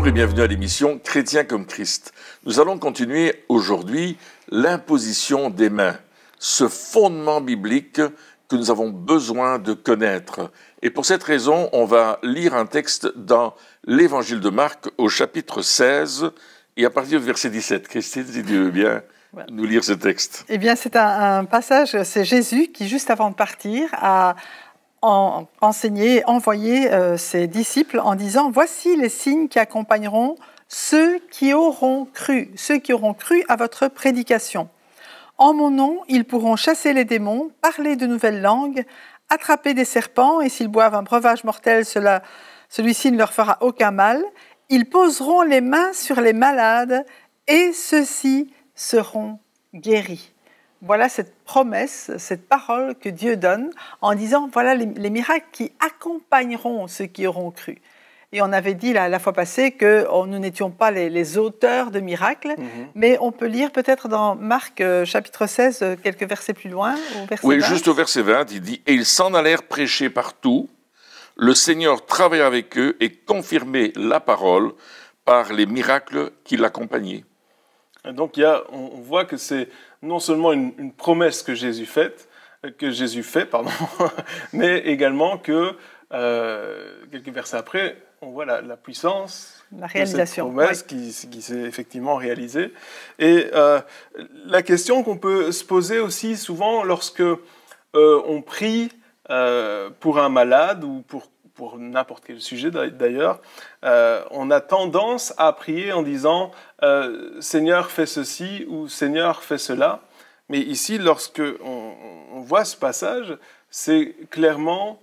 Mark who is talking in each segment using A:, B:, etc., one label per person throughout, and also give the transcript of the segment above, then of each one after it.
A: Bonjour et bienvenue à l'émission Chrétien comme Christ. Nous allons continuer aujourd'hui l'imposition des mains, ce fondement biblique que nous avons besoin de connaître. Et pour cette raison, on va lire un texte dans l'Évangile de Marc au chapitre 16 et à partir du verset 17. Christine, si tu veux bien nous lire ce texte.
B: Eh bien, c'est un passage, c'est Jésus qui, juste avant de partir, a enseigné, envoyé ses disciples en disant « Voici les signes qui accompagneront ceux qui auront cru à votre prédication. En mon nom, ils pourront chasser les démons, parler de nouvelles langues, attraper des serpents, et s'ils boivent un breuvage mortel, celui-ci ne leur fera aucun mal. Ils poseront les mains sur les malades, et ceux-ci seront guéris. » Voilà cette promesse, cette parole que Dieu donne en disant, voilà les miracles qui accompagneront ceux qui auront cru. Et on avait dit la fois passée que nous n'étions pas les auteurs de miracles, mais on peut lire peut-être dans Marc chapitre 16, quelques versets plus loin. Au verset 20.
A: Juste au verset 20, il dit « Et ils s'en allèrent prêcher partout. Le Seigneur travaillait avec eux et confirmait la parole par les miracles qui l'accompagnaient. »
C: Donc on voit que c'est non seulement une promesse que Jésus fait, mais également que quelques versets après, on voit la puissance
B: la réalisation,
C: de cette promesse qui s'est effectivement réalisée. Et la question qu'on peut se poser aussi souvent lorsque on prie pour un malade ou pour n'importe quel sujet d'ailleurs, on a tendance à prier en disant « Seigneur, fais ceci » ou « Seigneur, fais cela ». Mais ici, lorsque on voit ce passage, c'est clairement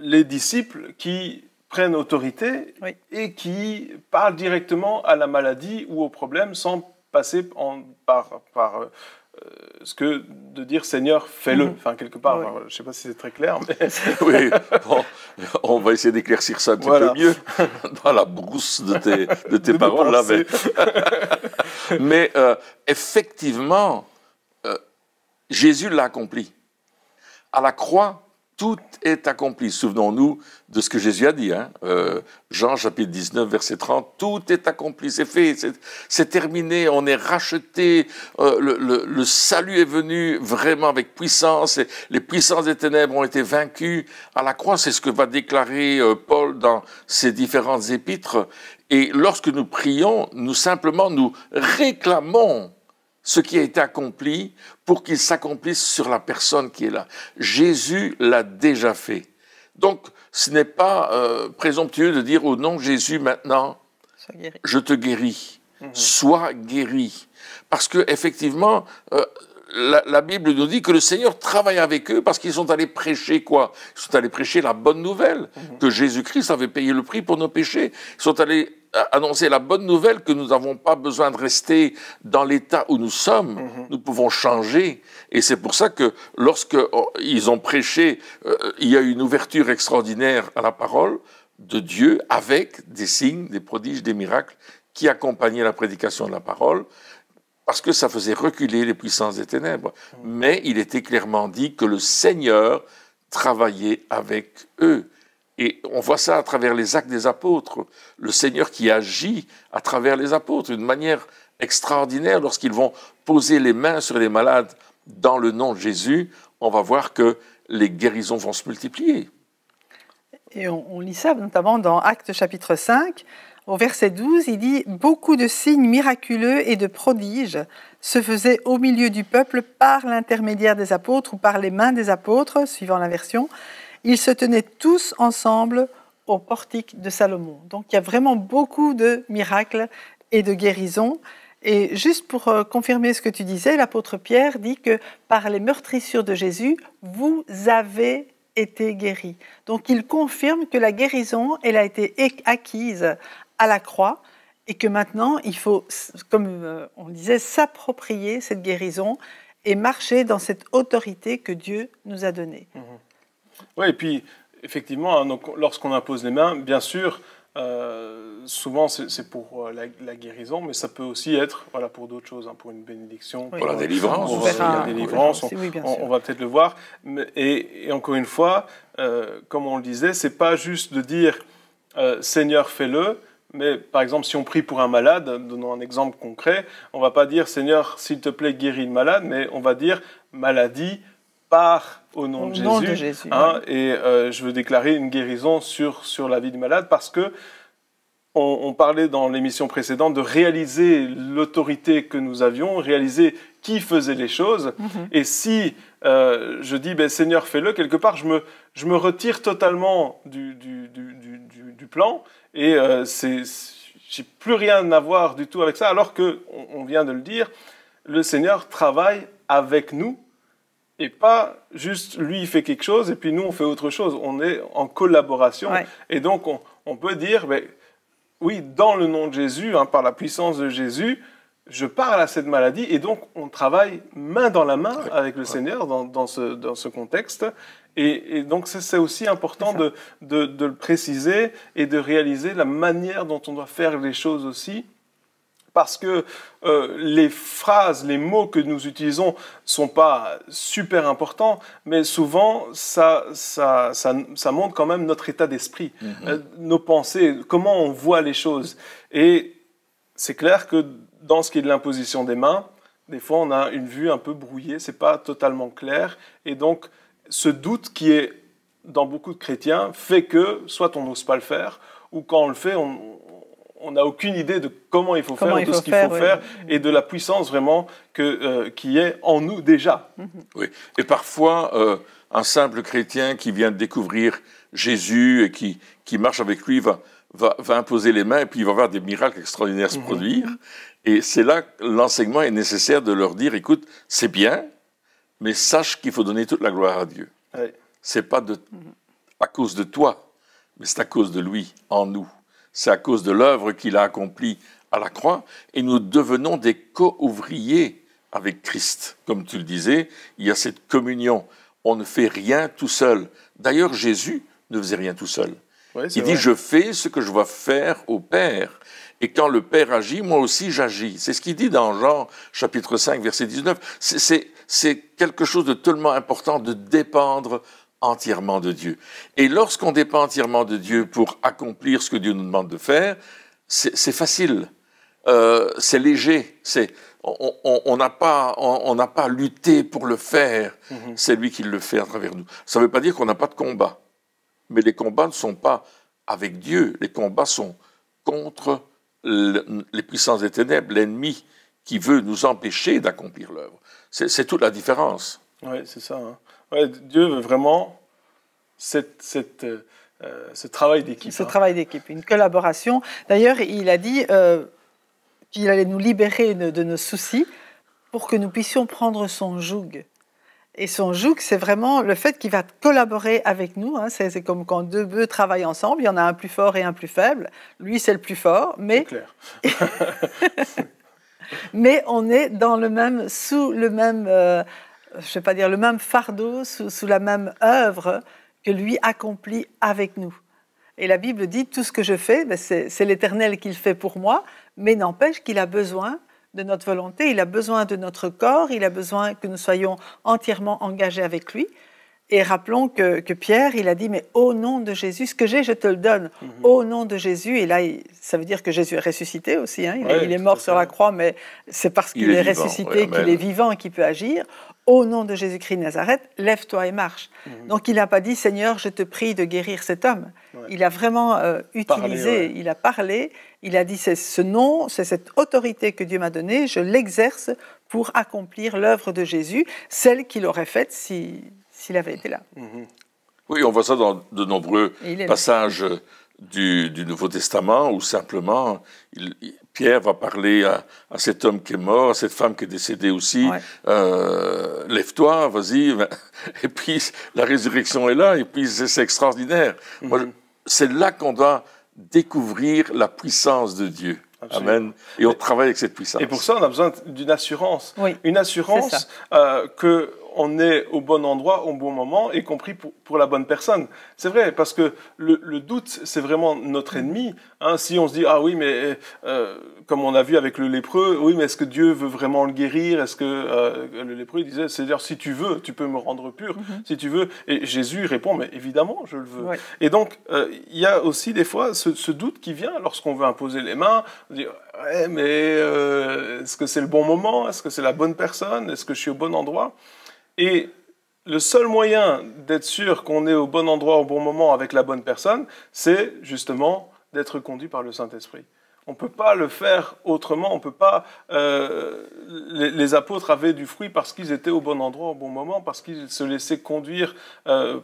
C: les disciples qui prennent autorité et qui parlent directement à la maladie ou au problème sans passer par ce que de dire Seigneur, fais-le. Enfin, quelque part, je ne sais pas si c'est très clair. Mais...
A: Oui, bon, on va essayer d'éclaircir ça un petit peu mieux dans la brousse de tes paroles. Là, mais effectivement, Jésus l'a accompli. À la croix, tout est accompli. Souvenons-nous de ce que Jésus a dit. Jean chapitre 19, verset 30, tout est accompli, c'est fait, c'est terminé, on est racheté, le salut est venu vraiment avec puissance, et les puissances des ténèbres ont été vaincues. À la croix, c'est ce que va déclarer Paul dans ses différentes épîtres. Et lorsque nous prions, nous réclamons ce qui a été accompli pour qu'il s'accomplisse sur la personne qui est là. Jésus l'a déjà fait. Donc, ce n'est pas présomptueux de dire au nom de Jésus maintenant, je te guéris, sois guéri. Parce qu'effectivement, la Bible nous dit que le Seigneur travaille avec eux parce qu'ils sont allés prêcher quoi? Ils sont allés prêcher la bonne nouvelle, que Jésus-Christ avait payé le prix pour nos péchés. Ils sont allés annoncer la bonne nouvelle que nous n'avons pas besoin de rester dans l'état où nous sommes, nous pouvons changer. Et c'est pour ça que lorsqu'ils ont prêché, il y a eu une ouverture extraordinaire à la parole de Dieu avec des signes, des prodiges, des miracles qui accompagnaient la prédication de la parole, parce que ça faisait reculer les puissances des ténèbres. Mais il était clairement dit que le Seigneur travaillait avec eux. Et on voit ça à travers les actes des apôtres. Le Seigneur qui agit à travers les apôtres d'une manière extraordinaire. Lorsqu'ils vont poser les mains sur les malades dans le nom de Jésus, on va voir que les guérisons vont se multiplier.
B: Et on lit ça notamment dans Actes chapitre 5, au verset 12, il dit « Beaucoup de signes miraculeux et de prodiges se faisaient au milieu du peuple par l'intermédiaire des apôtres ou par les mains des apôtres, suivant la version. Ils se tenaient tous ensemble au portique de Salomon. » Donc il y a vraiment beaucoup de miracles et de guérisons. Et juste pour confirmer ce que tu disais, l'apôtre Pierre dit que par les meurtrissures de Jésus, vous avez été guéris. Donc il confirme que la guérison, elle a été acquise à la croix et que maintenant il faut, comme on disait, s'approprier cette guérison et marcher dans cette autorité que Dieu nous a donnée.
C: Oui, et puis effectivement, donc, lorsqu'on impose les mains, bien sûr, souvent c'est pour la guérison, mais ça peut aussi être pour d'autres choses, pour une bénédiction,
A: pour la délivrance.
C: Pour la délivrance, on va peut-être le voir. Et encore une fois, comme on le disait, c'est pas juste de dire Seigneur, fais-le, Mais par exemple, si on prie pour un malade, donnons un exemple concret, on ne va pas dire « Seigneur, s'il te plaît, guéris le malade », mais on va dire « maladie, pars au nom de Jésus ». Hein, ouais. Et je veux déclarer une guérison sur la vie du malade parce que on parlait dans l'émission précédente de réaliser l'autorité que nous avions, réaliser qui faisait les choses. Et si je dis « Seigneur, fais-le », quelque part, je me retire totalement du plan et j'ai plus rien à voir du tout avec ça, alors qu'on vient de le dire, le Seigneur travaille avec nous et pas juste lui il fait quelque chose et puis nous on fait autre chose. On est en collaboration. Ouais. Et donc on peut dire, oui, dans le nom de Jésus, hein, par la puissance de Jésus, je parle à cette maladie et donc on travaille main dans la main avec le Seigneur dans ce contexte. Et donc c'est aussi important de le préciser et de réaliser la manière dont on doit faire les choses aussi. Parce que les phrases, les mots que nous utilisons sont pas super importants, mais souvent ça montre quand même notre état d'esprit, nos pensées, comment on voit les choses. Et c'est clair que dans ce qui est de l'imposition des mains, des fois on a une vue un peu brouillée, c'est pas totalement clair, et donc ce doute qui est dans beaucoup de chrétiens fait que soit on n'ose pas le faire, ou quand on le fait, on n'a aucune idée de comment il faut faire, de ce qu'il faut faire, et de la puissance vraiment qui est en nous déjà.
A: Oui, et parfois, un simple chrétien qui vient de découvrir Jésus et qui marche avec lui va imposer les mains et puis il va voir des miracles extraordinaires se produire. Et c'est là que l'enseignement est nécessaire de leur dire, écoute, c'est bien, mais sache qu'il faut donner toute la gloire à Dieu. Oui. C'est pas à cause de toi, mais c'est à cause de lui, en nous. C'est à cause de l'œuvre qu'il a accomplie à la croix, et nous devenons des co-ouvriers avec Christ. Comme tu le disais, il y a cette communion. On ne fait rien tout seul. D'ailleurs, Jésus ne faisait rien tout seul. Oui, il dit, je fais ce que je dois faire au Père. Et quand le Père agit, moi aussi j'agis. C'est ce qu'il dit dans Jean, chapitre 5, verset 19. C'est quelque chose de tellement important de dépendre entièrement de Dieu. Et lorsqu'on dépend entièrement de Dieu pour accomplir ce que Dieu nous demande de faire, c'est facile, c'est léger, on n'a pas à lutter pour le faire, c'est lui qui le fait à travers nous. Ça ne veut pas dire qu'on n'a pas de combat, mais les combats ne sont pas avec Dieu, les combats sont contre les puissances des ténèbres, l'ennemi qui veut nous empêcher d'accomplir l'œuvre. C'est toute la différence.
C: Oui, c'est ça. Hein. Ouais, Dieu veut vraiment ce travail d'équipe.
B: Ce travail d'équipe, une collaboration. D'ailleurs, il a dit qu'il allait nous libérer de nos soucis pour que nous puissions prendre son joug. Et son joug, c'est vraiment le fait qu'il va collaborer avec nous. Hein. C'est comme quand deux bœufs travaillent ensemble, il y en a un plus fort et un plus faible. Lui, c'est le plus fort, mais...
C: C'est clair.
B: Mais on est sous le même... je ne vais pas dire le même fardeau, sous la même œuvre que lui accomplit avec nous. Et la Bible dit, tout ce que je fais, c'est l'Éternel qui le fait pour moi, mais n'empêche qu'il a besoin de notre volonté, il a besoin de notre corps, il a besoin que nous soyons entièrement engagés avec lui. Et rappelons que Pierre, il a dit, mais au nom de Jésus, ce que j'ai, je te le donne, au nom de Jésus. Et là, ça veut dire que Jésus est ressuscité aussi. Hein. Il est mort sur la croix, mais c'est parce qu'il est ressuscité qu'il est vivant et qu'il peut agir. Au nom de Jésus-Christ de Nazareth, lève-toi et marche. Donc, il n'a pas dit, Seigneur, je te prie de guérir cet homme. Il a vraiment utilisé, il a parlé, il a dit, c'est ce nom, c'est cette autorité que Dieu m'a donnée, je l'exerce pour accomplir l'œuvre de Jésus, celle qu'il aurait faite s'il avait été là.
A: Oui, on voit ça dans de nombreux passages du Nouveau Testament où simplement Pierre va parler à cet homme qui est mort, à cette femme qui est décédée aussi. Lève-toi, vas-y. Et puis la résurrection est là, et puis c'est extraordinaire. C'est là qu'on doit découvrir la puissance de Dieu. Absolument. Amen. Et on travaille avec cette puissance.
C: Et pour ça, on a besoin d'une assurance. Oui, une assurance que on est au bon endroit, au bon moment, y compris pour la bonne personne. C'est vrai, parce que le doute, c'est vraiment notre ennemi. Hein. Si on se dit, ah oui, mais comme on a vu avec le lépreux, oui, mais est-ce que Dieu veut vraiment le guérir? Est-ce que le lépreux, il disait, c'est-à-dire, si tu veux, tu peux me rendre pur, si tu veux. Et Jésus répond, mais évidemment, je le veux. Ouais. Et donc, il y a aussi des fois ce doute qui vient lorsqu'on veut imposer les mains, on dit, ouais, mais est-ce que c'est le bon moment? Est-ce que c'est la bonne personne? Est-ce que je suis au bon endroit? Et le seul moyen d'être sûr qu'on est au bon endroit au bon moment avec la bonne personne, c'est justement d'être conduit par le Saint-Esprit. On ne peut pas le faire autrement, on peut pas... les apôtres avaient du fruit parce qu'ils étaient au bon endroit au bon moment, parce qu'ils se laissaient conduire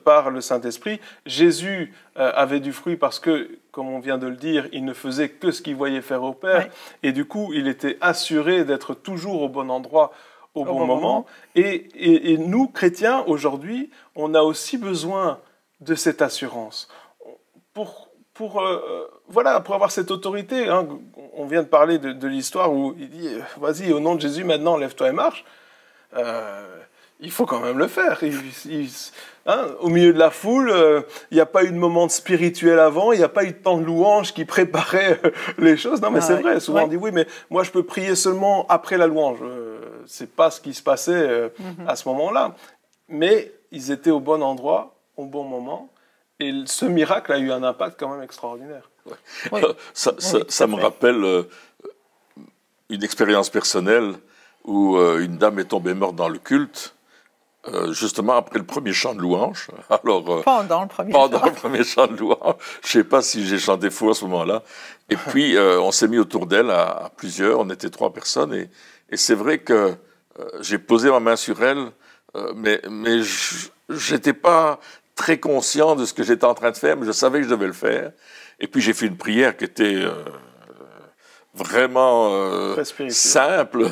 C: par le Saint-Esprit. Jésus avait du fruit parce que, comme on vient de le dire, il ne faisait que ce qu'il voyait faire au Père, ouais. Et du coup, il était assuré d'être toujours au bon endroit au bon moment. Et nous, chrétiens, aujourd'hui, on a aussi besoin de cette assurance. Pour avoir cette autorité, hein. On vient de parler de l'histoire où il dit « Vas-y, au nom de Jésus, maintenant, lève-toi et marche ». Il faut quand même le faire. Au milieu de la foule, il n'y a pas eu de moment spirituel avant, il n'y a pas eu de temps de louange qui préparait les choses. Non, mais c'est vrai. Souvent, on dit « Oui, mais moi, je peux prier seulement après la louange ». Ce n'est pas ce qui se passait à ce moment-là. Mais ils étaient au bon endroit, au bon moment. Et ce miracle a eu un impact quand même extraordinaire.
A: Ouais. Oui. Ça me rappelle une expérience personnelle où une dame est tombée morte dans le culte, justement après le premier chant de louange. Alors,
B: pendant le premier
A: chant de louange. Je ne sais pas si j'ai chanté faux à ce moment-là. Et puis, on s'est mis autour d'elle à plusieurs. On était 3 personnes. Et c'est vrai que j'ai posé ma main sur elle, mais je n'étais pas très conscient de ce que j'étais en train de faire, mais je savais que je devais le faire. Et puis j'ai fait une prière qui était vraiment simple.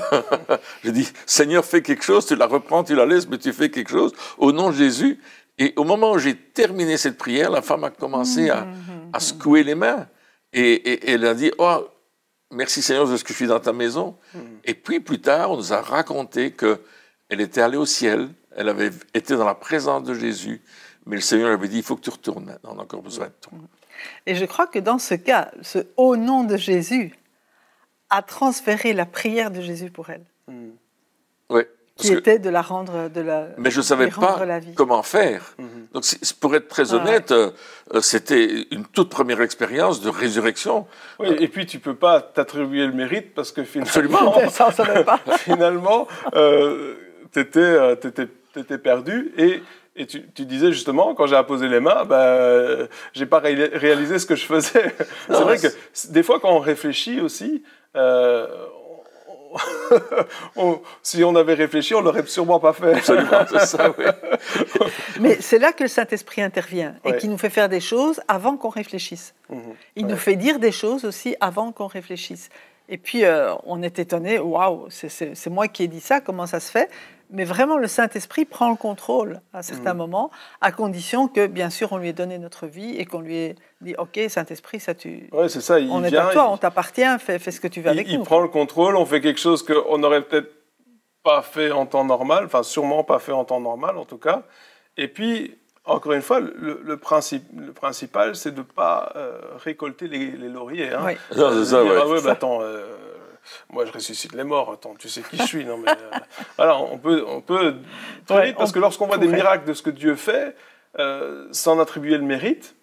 A: J'ai dit, Seigneur, fais quelque chose, tu la reprends, tu la laisses, mais tu fais quelque chose, au nom de Jésus. Et au moment où j'ai terminé cette prière, la femme a commencé à secouer les mains. Et elle a dit, oh, merci Seigneur de ce que je suis dans ta maison. Et puis plus tard, on nous a raconté qu'elle était allée au ciel, elle avait été dans la présence de Jésus, mais le Seigneur avait dit, il faut que tu retournes maintenant, on a encore besoin de toi.
B: Et je crois que dans ce cas, ce « au nom de Jésus » a transféré la prière de Jésus pour elle.
A: Oui.
B: Qui était de la rendre
A: mais je ne savais pas comment faire. Donc, pour être très honnête, c'était une toute première expérience de résurrection.
C: Oui, et puis tu ne peux pas t'attribuer le mérite parce que finalement...
A: Absolument.
B: Ça, on ne savait pas.
C: Finalement, tu étais perdu et tu disais justement, quand j'ai apposé les mains, je n'ai pas réalisé ce que je faisais. C'est vrai que des fois, quand on réfléchit aussi, si on avait réfléchi, on ne l'aurait sûrement pas fait.
A: Absolument, c'est ça, oui.
B: Mais c'est là que le Saint-Esprit intervient et qui nous fait faire des choses avant qu'on réfléchisse. Il nous fait dire des choses aussi avant qu'on réfléchisse. Et puis, on est étonné, waouh, c'est moi qui ai dit ça, comment ça se fait? Mais vraiment, le Saint-Esprit prend le contrôle à certains moments, à condition que, bien sûr, on lui ait donné notre vie et qu'on lui ait dit, OK, Saint-Esprit, ça tu...
C: Ouais, c'est ça.
B: On est à toi, on t'appartient, fais ce que tu veux avec nous.
C: Il prend le contrôle, on fait quelque chose qu'on n'aurait peut-être pas fait en temps normal, enfin, sûrement pas fait en temps normal, en tout cas. Et puis, encore une fois, le principal, c'est de ne pas récolter les lauriers. Hein.
B: Oui.
A: Non, c'est ça, ouais.
C: Ah ouais, attends... moi, je ressuscite les morts. Attends, tu sais qui je suis. Non, mais voilà, on peut très vite, parce que lorsqu'on voit des miracles de ce que Dieu fait, sans attribuer le mérite,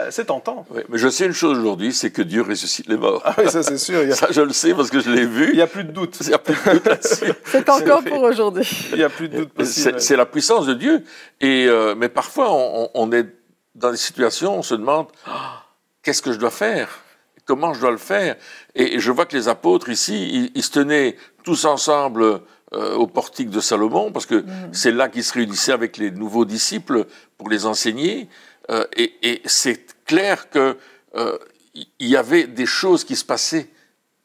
C: c'est tentant.
A: Oui, mais je sais une chose aujourd'hui, c'est que Dieu ressuscite les morts.
C: Ah oui, ça c'est sûr.
A: Ça, je le sais parce que je l'ai vu.
C: Il n'y a plus de doute.
A: Il n'y a plus de doute là-dessus.
B: C'est encore pour aujourd'hui.
C: Il n'y a plus de doute possible.
A: C'est la puissance de Dieu. Mais parfois, on est dans des situations, on se demande qu'est-ce que je dois faire? Comment je dois le faire? Et je vois que les apôtres ici, ils se tenaient tous ensemble au portique de Salomon, parce que c'est là qu'ils se réunissaient avec les nouveaux disciples pour les enseigner. Et c'est clair qu'il y avait des choses qui se passaient,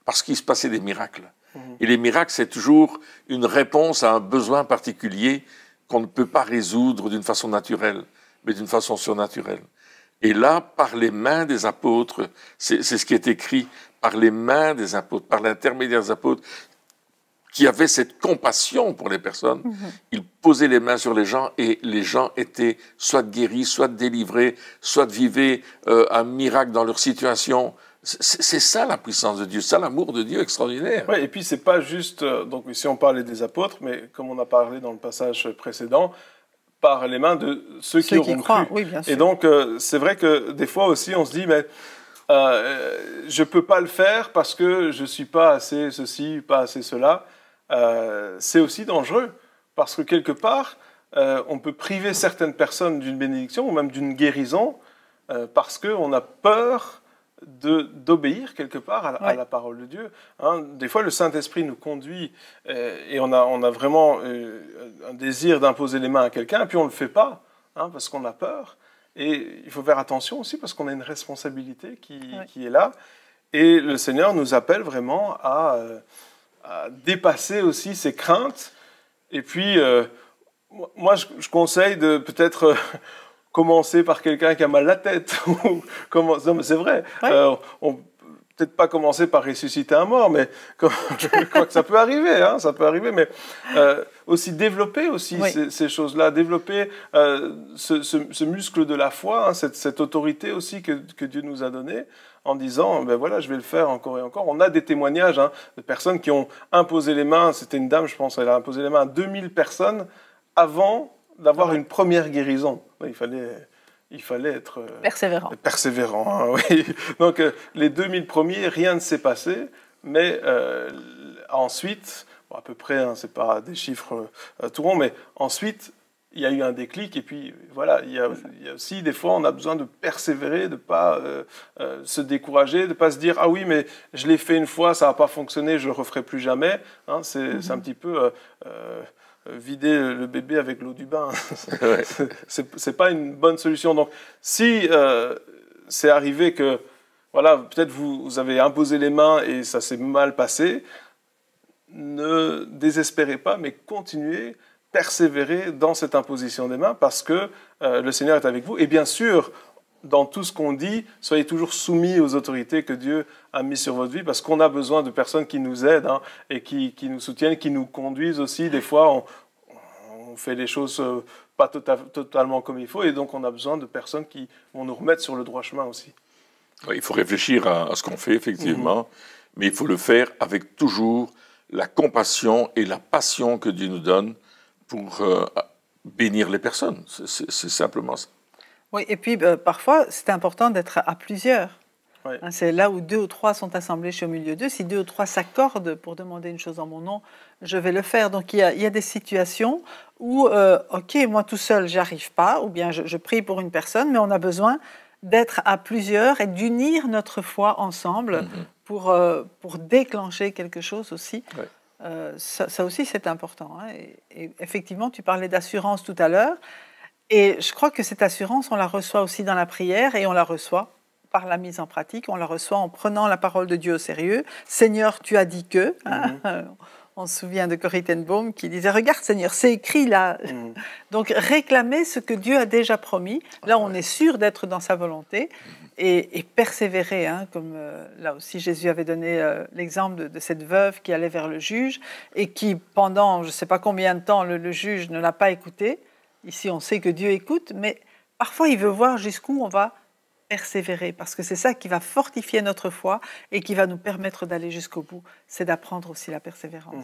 A: parce qu'il se passait des miracles. Et les miracles, c'est toujours une réponse à un besoin particulier qu'on ne peut pas résoudre d'une façon naturelle, mais d'une façon surnaturelle. Et là, par les mains des apôtres, c'est ce qui est écrit, par les mains des apôtres, par l'intermédiaire des apôtres, qui avait cette compassion pour les personnes. Il posait les mains sur les gens et les gens étaient soit guéris, soit délivrés, soit vivaient un miracle dans leur situation. C'est ça la puissance de Dieu, ça l'amour de Dieu extraordinaire.
C: Ouais, et puis c'est pas juste, donc ici on parlait des apôtres, mais comme on a parlé dans le passage précédent, par les mains de ceux qui auront
B: croient,
C: cru.
B: oui, bien sûr.
C: Et donc c'est vrai que des fois aussi on se dit, mais je peux pas le faire parce que je suis pas assez ceci, pas assez cela. C'est aussi dangereux parce que quelque part on peut priver certaines personnes d'une bénédiction ou même d'une guérison parce qu'on a peur d'obéir quelque part à la parole de Dieu. Hein, des fois, le Saint-Esprit nous conduit et on a vraiment un désir d'imposer les mains à quelqu'un, et puis on ne le fait pas, hein, parce qu'on a peur. Et il faut faire attention aussi, parce qu'on a une responsabilité qui est là. Et le Seigneur nous appelle vraiment à dépasser aussi ces craintes. Et puis, moi, je conseille de peut-être... commencer par quelqu'un qui a mal la tête. Non, mais c'est vrai. On peut-être pas commencer par ressusciter un mort, mais je crois que ça peut arriver. Hein, ça peut arriver, mais aussi développer aussi ces choses-là, développer ce muscle de la foi, hein, cette autorité aussi que Dieu nous a donnée, en disant, ben voilà, je vais le faire encore et encore. On a des témoignages de personnes qui ont imposé les mains. C'était une dame, je pense, elle a imposé les mains à 2000 personnes avant d'avoir une première guérison. Il fallait être persévérant. Hein, oui. Donc, les 2000 premiers, rien ne s'est passé, mais ensuite, à peu près, hein, ce n'est pas des chiffres tout ronds, mais ensuite, il y a eu un déclic, et puis voilà, il y a aussi, des fois, on a besoin de persévérer, de ne pas se décourager, de ne pas se dire « Ah oui, mais je l'ai fait une fois, ça n'a pas fonctionné, je ne le referai plus jamais. Hein, ». C'est un petit peu... vider le bébé avec l'eau du bain, c'est pas une bonne solution. Donc, si c'est arrivé que, voilà, peut-être vous avez imposé les mains et ça s'est mal passé, ne désespérez pas, mais continuez, persévérez dans cette imposition des mains parce que le Seigneur est avec vous. Et bien sûr, dans tout ce qu'on dit, soyez toujours soumis aux autorités que Dieu a mises sur votre vie, parce qu'on a besoin de personnes qui nous aident, hein, et qui nous soutiennent, qui nous conduisent aussi. Des fois, on fait les choses pas totalement comme il faut, et donc on a besoin de personnes qui vont nous remettre sur le droit chemin aussi.
A: Il faut réfléchir à ce qu'on fait, effectivement, mais il faut le faire avec toujours la compassion et la passion que Dieu nous donne pour bénir les personnes. C'est simplement ça.
B: Oui, et puis parfois, c'est important d'être à plusieurs.
C: Oui.
B: Hein, c'est là où 2 ou 3 sont assemblés, je suis au milieu d'eux. Si 2 ou 3 s'accordent pour demander une chose en mon nom, je vais le faire. Donc il y a des situations où, ok, moi tout seul, j'arrive pas, ou bien je prie pour une personne, mais on a besoin d'être à plusieurs et d'unir notre foi ensemble pour déclencher quelque chose aussi. Oui. Ça aussi, c'est important. Hein. Et effectivement, tu parlais d'assurance tout à l'heure. Et je crois que cette assurance, on la reçoit aussi dans la prière et on la reçoit par la mise en pratique. On la reçoit en prenant la parole de Dieu au sérieux. Seigneur, tu as dit que... Hein, on se souvient de Corrie ten Boom qui disait « Regarde Seigneur, c'est écrit là ». Donc réclamer ce que Dieu a déjà promis. Là, on est sûr d'être dans sa volonté et persévérer. Hein, comme là aussi, Jésus avait donné l'exemple de cette veuve qui allait vers le juge et qui, pendant je ne sais pas combien de temps, le juge ne l'a pas écouté. Ici, on sait que Dieu écoute, mais parfois, il veut voir jusqu'où on va persévérer, parce que c'est ça qui va fortifier notre foi et qui va nous permettre d'aller jusqu'au bout. C'est d'apprendre aussi la persévérance.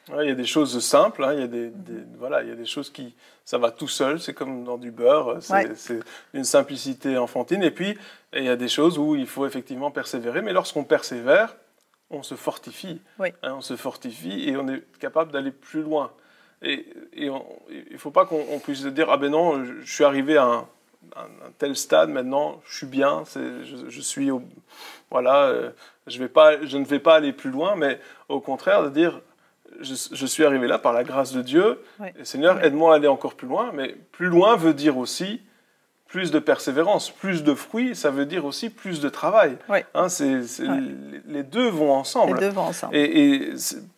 C: Ouais, il y a des choses simples, hein, il y a des choses qui... Ça va tout seul, c'est comme dans du beurre, c'est une simplicité enfantine. Et puis, il y a des choses où il faut effectivement persévérer, mais lorsqu'on persévère, on se fortifie. Oui. Hein, on se fortifie et on est capable d'aller plus loin. Et il ne faut pas qu'on puisse se dire « Ah ben non, je suis arrivé à un tel stade, maintenant, je suis bien, je suis je ne vais pas aller plus loin, mais au contraire de dire « Je suis arrivé là par la grâce de Dieu, et Seigneur, aide-moi à aller encore plus loin ». Mais plus loin veut dire aussi plus de persévérance, plus de fruits, ça veut dire aussi plus de travail. Oui. Hein, les deux vont ensemble. Les deux vont ensemble. Et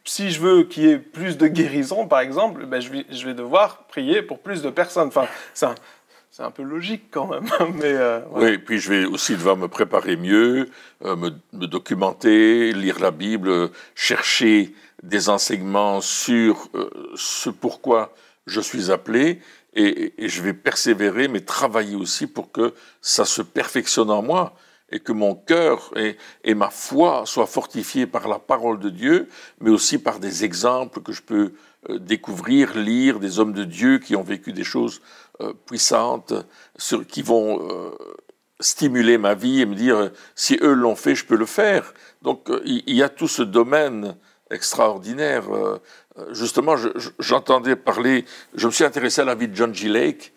C: si je veux qu'il y ait plus de guérison, par exemple, ben je vais devoir prier pour plus de personnes. Enfin, c'est un peu logique quand même. Mais,
A: voilà. Oui, et puis je vais aussi devoir me préparer mieux, me documenter, lire la Bible, chercher des enseignements sur ce pourquoi je suis appelé, et je vais persévérer, mais travailler aussi pour que ça se perfectionne en moi, et que mon cœur et ma foi soient fortifiés par la parole de Dieu, mais aussi par des exemples que je peux découvrir, lire, des hommes de Dieu qui ont vécu des choses puissantes, qui vont stimuler ma vie et me dire, si eux l'ont fait, je peux le faire. Donc il y a tout ce domaine extraordinaire. Justement, j'entendais parler, je me suis intéressé à la vie de John G. Lake,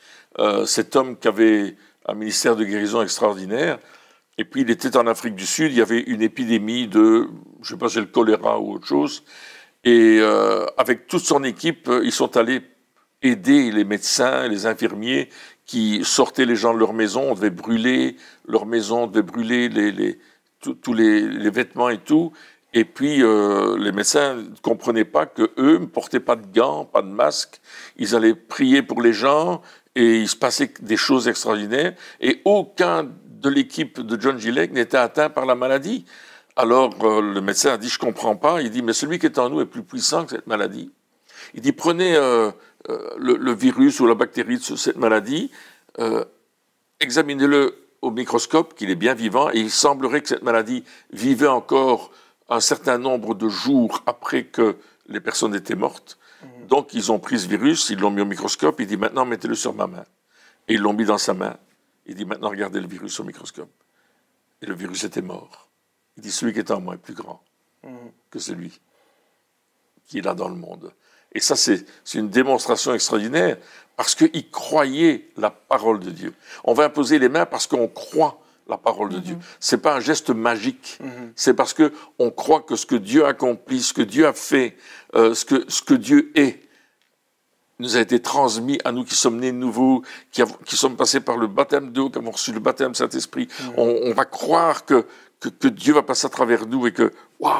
A: cet homme qui avait un ministère de guérison extraordinaire. Et puis il était en Afrique du Sud, il y avait une épidémie de, je ne sais pas si c'est le choléra ou autre chose, et avec toute son équipe, ils sont allés aider les médecins, les infirmiers qui sortaient les gens de leur maison. On devait brûler leur maison, on devait brûler tous les vêtements et tout. Et puis les médecins ne comprenaient pas qu'eux ne portaient pas de gants, pas de masque. Ils allaient prier pour les gens et il se passait des choses extraordinaires. Et aucun de l'équipe de John G. Lake n'était atteint par la maladie. Alors le médecin a dit, je ne comprends pas. Il dit, mais celui qui est en nous est plus puissant que cette maladie. Il dit, prenez le virus ou la bactérie de cette maladie, examinez-le au microscope, qu'il est bien vivant, et il semblerait que cette maladie vivait encore un certain nombre de jours après que les personnes étaient mortes. Donc ils ont pris ce virus, ils l'ont mis au microscope, il dit, maintenant mettez-le sur ma main. Et ils l'ont mis dans sa main. Il dit, maintenant regardez le virus au microscope. Et le virus était mort. Il dit, celui qui est en moi est plus grand que celui qui est là dans le monde. Et ça, c'est une démonstration extraordinaire, parce qu'ils croyaient la parole de Dieu. On va imposer les mains parce qu'on croit la parole de Dieu. Ce n'est pas un geste magique, c'est parce qu'on croit que ce que Dieu a accompli, ce que Dieu a fait, ce que Dieu est, nous a été transmis à nous qui sommes nés nouveaux, qui sommes passés par le baptême d'eau, qui avons reçu le baptême Saint-Esprit. On va croire que Dieu va passer à travers nous et que, waouh,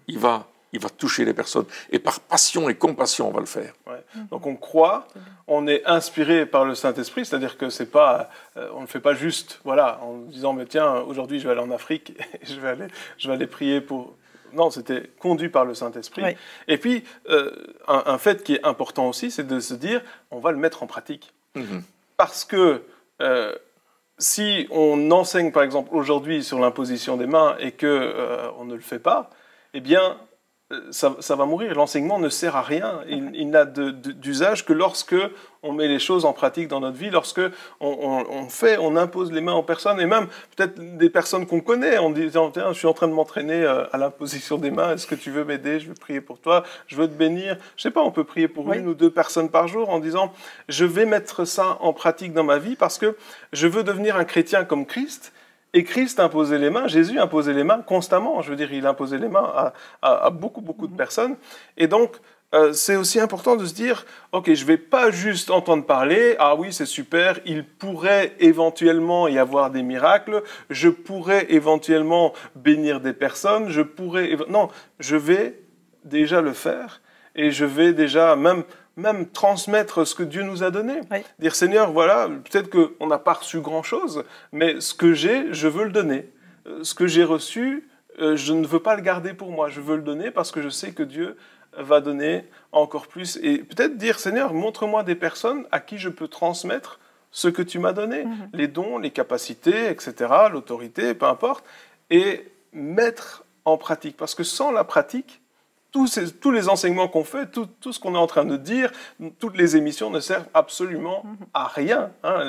A: il va toucher les personnes. Et par passion et compassion, on va le faire.
C: Ouais. Donc on croit, on est inspiré par le Saint-Esprit, c'est-à-dire que c'est pas, on ne fait pas juste, voilà, en disant, mais tiens, aujourd'hui je vais aller en Afrique, et je vais aller prier pour... Non, c'était conduit par le Saint-Esprit. Oui. Et puis, un fait qui est important aussi, c'est de se dire, on va le mettre en pratique. Parce que si on enseigne, par exemple, aujourd'hui sur l'imposition des mains et qu'on ne le fait pas, eh bien, ça va mourir. L'enseignement ne sert à rien. Il n'a d'usage que lorsque on met les choses en pratique dans notre vie, lorsque on impose les mains aux personnes, et même peut-être des personnes qu'on connaît, en disant, tiens, je suis en train de m'entraîner à l'imposition des mains, est-ce que tu veux m'aider? Je veux prier pour toi, je veux te bénir. Je sais pas, on peut prier pour une ou deux personnes par jour en disant, je vais mettre ça en pratique dans ma vie parce que je veux devenir un chrétien comme Christ. Et Christ imposait les mains, Jésus imposait les mains constamment. Je veux dire, il imposait les mains à beaucoup de personnes. Et donc, c'est aussi important de se dire, ok, je ne vais pas juste entendre parler, ah oui, c'est super, il pourrait éventuellement y avoir des miracles, je pourrais éventuellement bénir des personnes, non, je vais déjà le faire et je vais déjà même transmettre ce que Dieu nous a donné. Oui. Dire, Seigneur, voilà, peut-être qu'on n'a pas reçu grand-chose, mais ce que j'ai, je veux le donner. Ce que j'ai reçu, je ne veux pas le garder pour moi, je veux le donner parce que je sais que Dieu va donner encore plus. Et peut-être dire, Seigneur, montre-moi des personnes à qui je peux transmettre ce que tu m'as donné, les dons, les capacités, etc., l'autorité, peu importe, et mettre en pratique. Parce que sans la pratique, tous les enseignements qu'on fait, tout ce qu'on est en train de dire, toutes les émissions ne servent absolument à rien. Hein.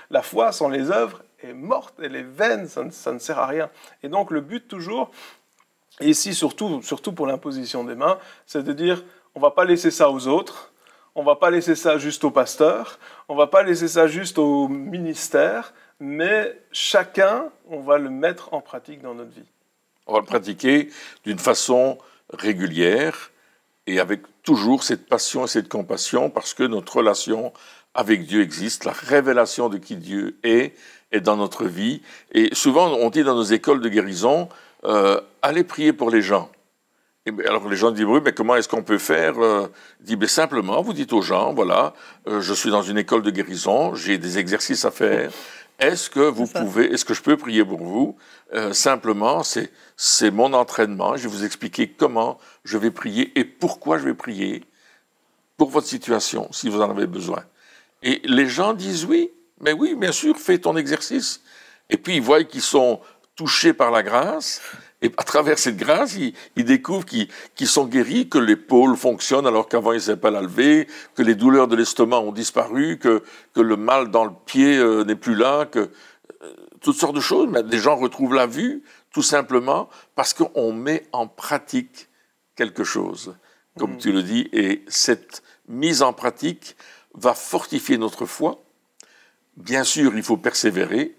C: La foi sans les œuvres est morte, elle est vaine, ça ne sert à rien. Et donc le but toujours, et ici surtout pour l'imposition des mains, c'est de dire, on ne va pas laisser ça aux autres, on ne va pas laisser ça juste au pasteur, on ne va pas laisser ça juste au ministère, mais chacun, on va le mettre en pratique dans notre vie.
A: On va le pratiquer d'une façon régulière et avec toujours cette passion et cette compassion parce que notre relation avec Dieu existe, la révélation de qui Dieu est dans notre vie. Et souvent, on dit dans nos écoles de guérison, allez prier pour les gens. Et alors les gens disent, oui, mais comment est-ce qu'on peut faire? Il dit, simplement, vous dites aux gens, voilà, je suis dans une école de guérison, j'ai des exercices à faire. Est-ce que je peux prier pour vous? Simplement, c'est mon entraînement. Je vais vous expliquer comment je vais prier et pourquoi je vais prier pour votre situation, si vous en avez besoin. Et les gens disent oui, mais oui, bien sûr, fais ton exercice. Et puis ils voient qu'ils sont touchés par la grâce. Et à travers cette grâce, ils découvrent qu'ils sont guéris, que l'épaule fonctionne alors qu'avant ils ne savaient pas la lever, que les douleurs de l'estomac ont disparu, que le mal dans le pied n'est plus là, que toutes sortes de choses. Mais des gens retrouvent la vue, tout simplement parce qu'on met en pratique quelque chose, comme tu le dis, et cette mise en pratique va fortifier notre foi. Bien sûr, il faut persévérer.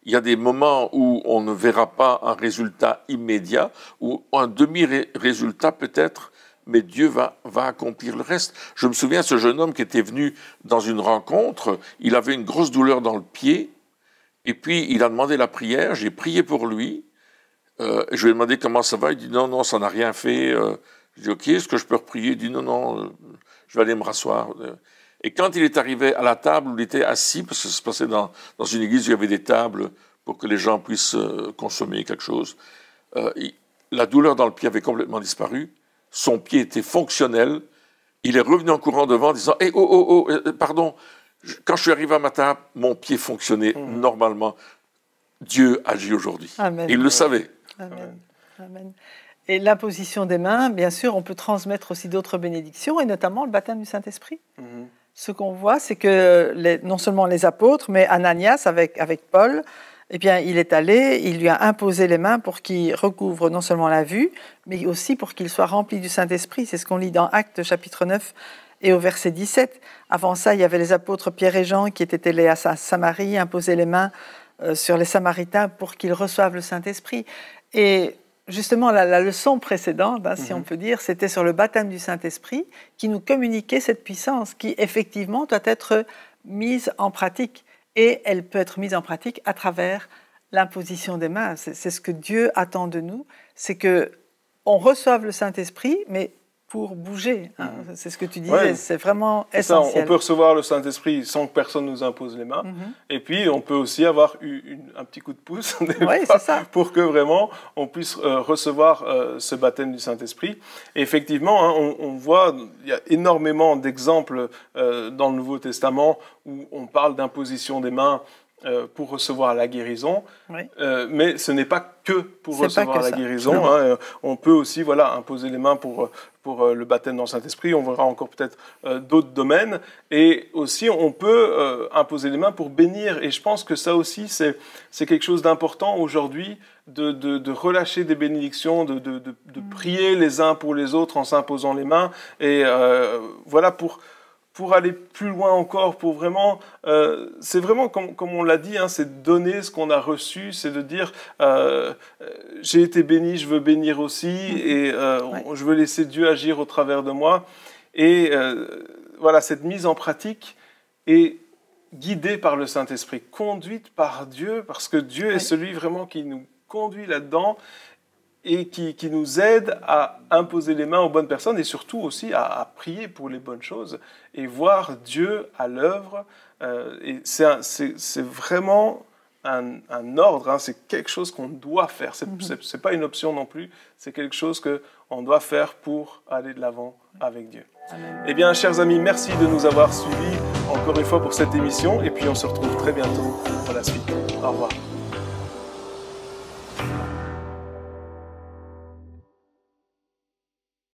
A: Il y a des moments où on ne verra pas un résultat immédiat, ou un demi-résultat peut-être, mais Dieu va accomplir le reste. Je me souviens de ce jeune homme qui était venu dans une rencontre, il avait une grosse douleur dans le pied, et puis il a demandé la prière, j'ai prié pour lui, je lui ai demandé comment ça va, il dit non, ça n'a rien fait. Je dis ok, est-ce que je peux reprier? Il dit non, je vais aller me rasseoir. Et quand il est arrivé à la table où il était assis, parce que ça se passait dans une église où il y avait des tables pour que les gens puissent consommer quelque chose, la douleur dans le pied avait complètement disparu, son pied était fonctionnel, il est revenu en courant devant en disant hey, « pardon, quand je suis arrivé à ma table, mon pied fonctionnait normalement. Dieu agit aujourd'hui. » Il le savait.
B: Amen. Amen. Et l'imposition des mains, bien sûr, on peut transmettre aussi d'autres bénédictions, et notamment le baptême du Saint-Esprit. Ce qu'on voit, c'est que non seulement les apôtres, mais Ananias avec Paul, eh bien, il est allé, il lui a imposé les mains pour qu'il recouvre non seulement la vue, mais aussi pour qu'il soit rempli du Saint-Esprit. C'est ce qu'on lit dans Actes chapitre 9 et au verset 17. Avant ça, il y avait les apôtres Pierre et Jean qui étaient allés à Samarie, imposer les mains sur les Samaritains pour qu'ils reçoivent le Saint-Esprit. Et justement, la leçon précédente, si on peut dire, c'était sur le baptême du Saint-Esprit qui nous communiquait cette puissance qui, effectivement, doit être mise en pratique. Et elle peut être mise en pratique à travers l'imposition des mains. C'est ce que Dieu attend de nous, c'est qu'on reçoive le Saint-Esprit, mais pour bouger. C'est ce que tu disais, ouais, c'est vraiment essentiel.
C: Ça, on peut recevoir le Saint-Esprit sans que personne nous impose les mains. Et puis, on peut aussi avoir un petit coup de pouce pour que vraiment on puisse recevoir ce baptême du Saint-Esprit. Et effectivement, on voit, il y a énormément d'exemples dans le Nouveau Testament où on parle d'imposition des mains pour recevoir la guérison, mais ce n'est pas que pour recevoir la guérison. On peut aussi imposer les mains pour le baptême dans le Saint-Esprit. On verra encore peut-être d'autres domaines. Et aussi, on peut imposer les mains pour bénir. Et je pense que ça aussi, c'est quelque chose d'important aujourd'hui, de relâcher des bénédictions, de prier les uns pour les autres en s'imposant les mains. Et pour aller plus loin encore, pour vraiment, c'est vraiment comme on l'a dit, c'est donner ce qu'on a reçu, c'est de dire j'ai été béni, je veux bénir aussi, et je veux laisser Dieu agir au travers de moi. Et cette mise en pratique est guidée par le Saint-Esprit, conduite par Dieu, parce que Dieu est celui vraiment qui nous conduit là-dedans, et qui nous aide à imposer les mains aux bonnes personnes et surtout aussi à prier pour les bonnes choses et voir Dieu à l'œuvre. Et c'est vraiment un ordre, c'est quelque chose qu'on doit faire. C'est pas une option non plus, c'est quelque chose qu'on doit faire pour aller de l'avant avec Dieu. Amen. Eh bien, chers amis, merci de nous avoir suivis encore une fois pour cette émission et puis on se retrouve très bientôt pour la suite. Au revoir.